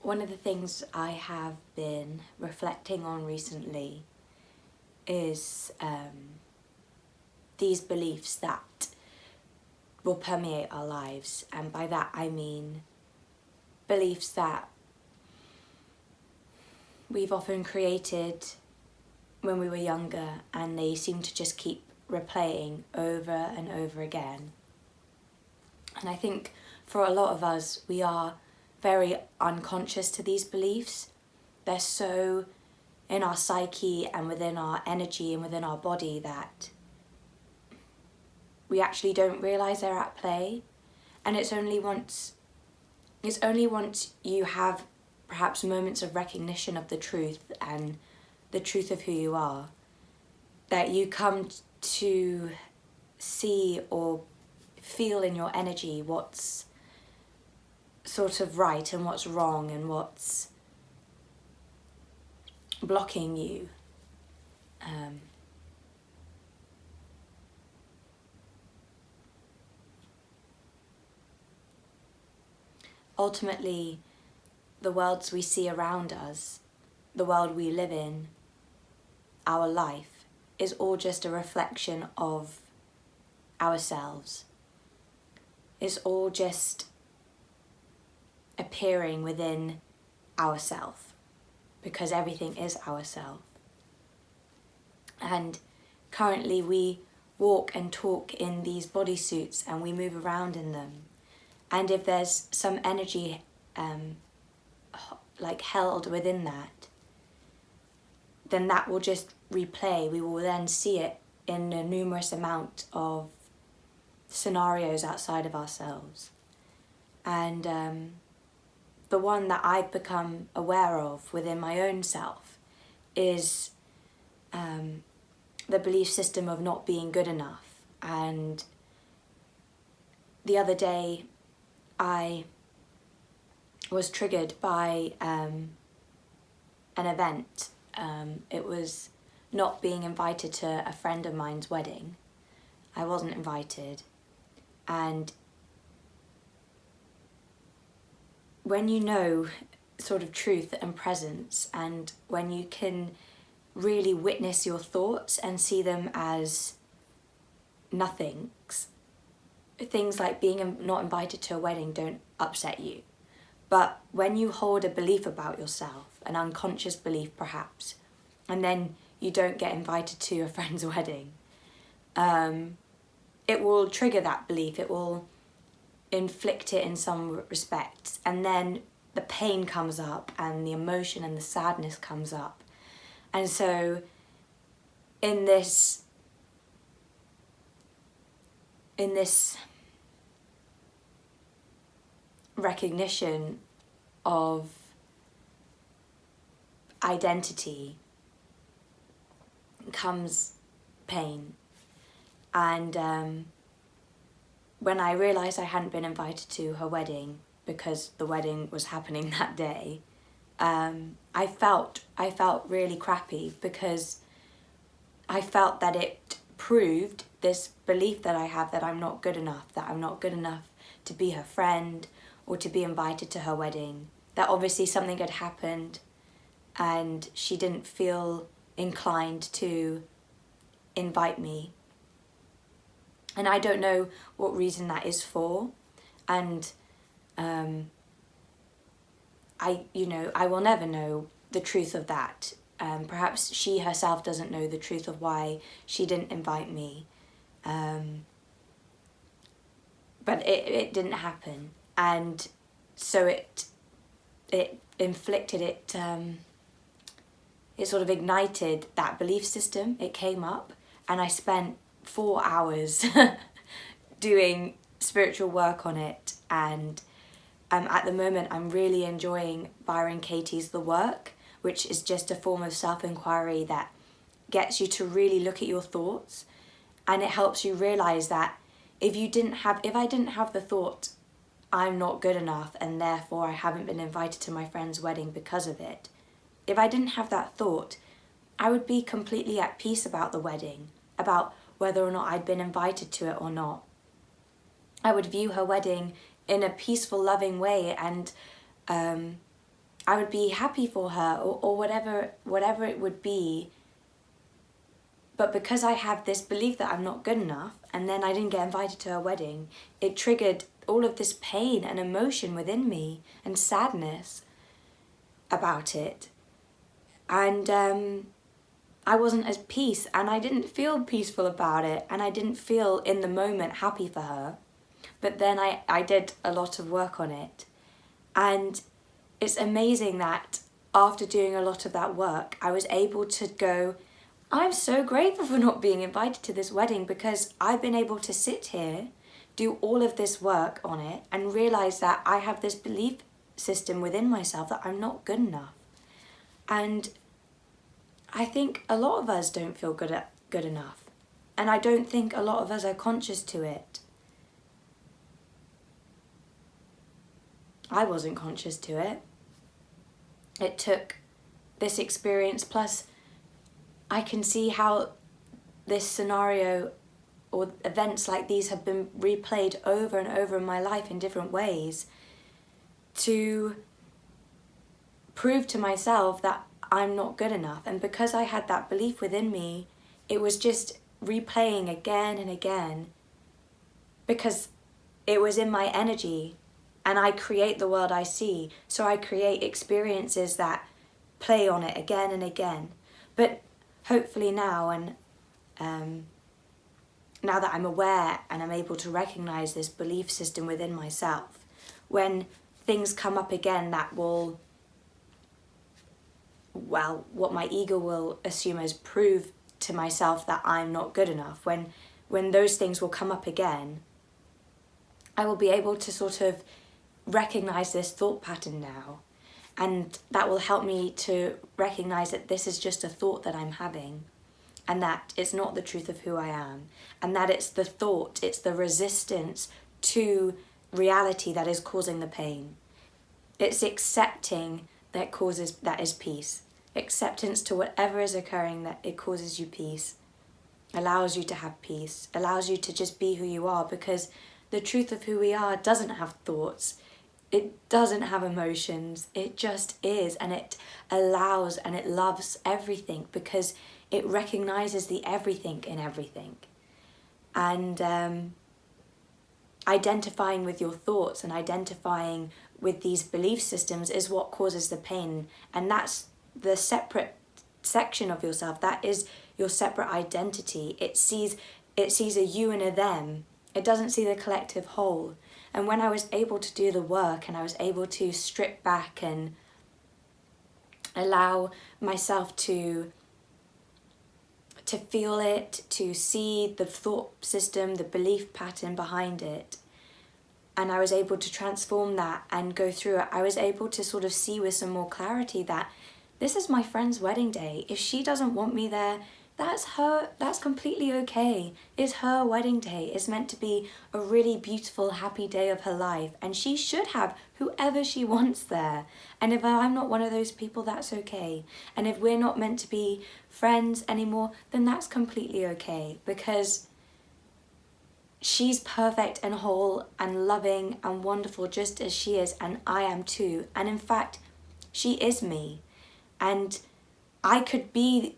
One of the things I have been reflecting on recently is these beliefs that will permeate our lives, and by that I mean beliefs that we've often created when we were younger, and they seem to just keep replaying over and over again. And I think for a lot of us, we are very unconscious to these beliefs. They're so in our psyche and within our energy and within our body that we actually don't realise they're at play. And it's only once you have perhaps moments of recognition of the truth and the truth of who you are that you come to see or feel in your energy what's sort of right and what's wrong and what's blocking you. Ultimately, the worlds we see around us, the world we live in, our life, is all just a reflection of ourselves. It's all just appearing within ourself, because everything is ourself. And currently we walk and talk in these bodysuits and we move around in them. And if there's some energy like held within that, then that will just replay. We will then see it in a numerous amount of scenarios outside of ourselves. And the one that I've become aware of within my own self is the belief system of not being good enough. And the other day I was triggered by an event. It was not being invited to a friend of mine's wedding. I wasn't invited. And when you know sort of truth and presence, and when you can really witness your thoughts and see them as nothings, things like being not invited to a wedding don't upset you. But when you hold a belief about yourself, an unconscious belief perhaps, and then you don't get invited to a friend's wedding, it will trigger that belief, it will inflict it in some respects, and then the pain comes up and the emotion and the sadness comes up. And so in this recognition of identity comes pain. And when I realised I hadn't been invited to her wedding because the wedding was happening that day, I felt really crappy, because I felt that it proved this belief that I have that I'm not good enough, to be her friend or to be invited to her wedding, that obviously something had happened and she didn't feel inclined to invite me. And I don't know what reason that is for, and I will never know the truth of that. Perhaps she herself doesn't know the truth of why she didn't invite me. But it didn't happen, and so it inflicted it. It sort of ignited that belief system. It came up, and I spent 4 hours doing spiritual work on it. And at the moment, I'm really enjoying Byron Katie's The Work, which is just a form of self-inquiry that gets you to really look at your thoughts, and it helps you realise that if I didn't have the thought, I'm not good enough and therefore I haven't been invited to my friend's wedding because of it, if I didn't have that thought, I would be completely at peace about the wedding, about whether or not I'd been invited to it or not. I would view her wedding in a peaceful, loving way, and I would be happy for her, or whatever it would be. But because I have this belief that I'm not good enough, and then I didn't get invited to her wedding, it triggered all of this pain and emotion within me and sadness about it. And I wasn't at peace, and I didn't feel peaceful about it, and I didn't feel in the moment happy for her. But then I did a lot of work on it. And it's amazing that after doing a lot of that work, I was able to go, I'm so grateful for not being invited to this wedding, because I've been able to sit here, do all of this work on it, and realize that I have this belief system within myself that I'm not good enough. And I think a lot of us don't feel good enough. And I don't think a lot of us are conscious to it. I wasn't conscious to it. It took this experience, plus I can see how this scenario or events like these have been replayed over and over in my life in different ways, to prove to myself that I'm not good enough. And because I had that belief within me, it was just replaying again and again, because it was in my energy. And I create the world I see, so I create experiences that play on it again and again. But hopefully now, and now that I'm aware and I'm able to recognize this belief system within myself, when things come up again that will, well, what my ego will assume as prove to myself that I'm not good enough, when those things will come up again, I will be able to sort of recognize this thought pattern now, and that will help me to recognize that this is just a thought that I'm having, and that it's not the truth of who I am, and that it's the thought, it's the resistance to reality that is causing the pain. It's accepting that is peace. Acceptance to whatever is occurring, that it causes you peace, allows you to have peace, allows you to just be who you are, because the truth of who we are doesn't have thoughts. It doesn't have emotions. It just is, and it allows and it loves everything, because it recognizes the everything in everything. And identifying with your thoughts and identifying with these belief systems is what causes the pain. And that's the separate section of yourself. That is your separate identity. It sees a you and a them. It doesn't see the collective whole. And when I was able to do the work, and I was able to strip back and allow myself to feel it, to see the thought system, the belief pattern behind it, and I was able to transform that and go through it, I was able to sort of see with some more clarity that this is my friend's wedding day. If she doesn't want me there, that's completely okay. It's her wedding day. It's meant to be a really beautiful, happy day of her life, and she should have whoever she wants there. And if I'm not one of those people, that's okay. And if we're not meant to be friends anymore, then that's completely okay, because she's perfect and whole and loving and wonderful just as she is, and I am too. And in fact, she is me. And I could be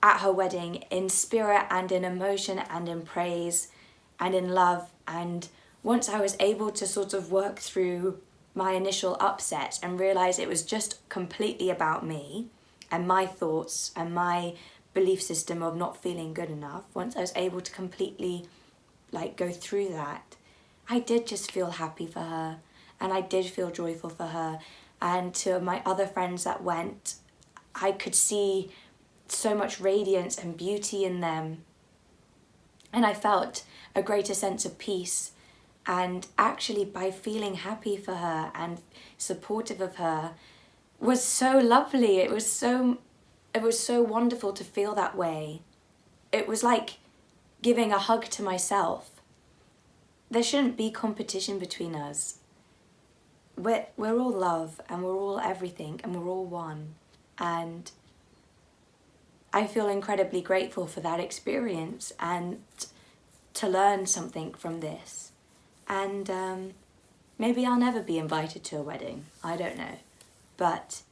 at her wedding in spirit and in emotion and in praise and in love. And once I was able to sort of work through my initial upset and realize it was just completely about me and my thoughts and my belief system of not feeling good enough, once I was able to completely go through that, I did just feel happy for her, and I did feel joyful for her. And to my other friends that went, I could see so much radiance and beauty in them, and I felt a greater sense of peace. And actually, by feeling happy for her and supportive of her was so lovely. It was so wonderful to feel that way. It was like giving a hug to myself. There shouldn't be competition between us. We're all love, and we're all everything, and we're all one. And I feel incredibly grateful for that experience and to learn something from this. And maybe I'll never be invited to a wedding. I don't know. But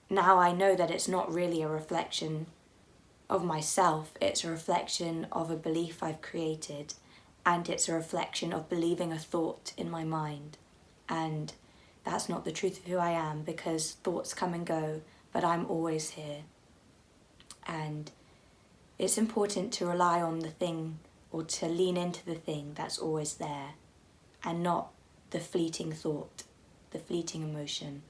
now I know that it's not really a reflection of myself, it's a reflection of a belief I've created, and it's a reflection of believing a thought in my mind. And that's not the truth of who I am, because thoughts come and go, but I'm always here. And it's important to rely on the thing, or to lean into the thing that's always there, and not the fleeting thought, the fleeting emotion.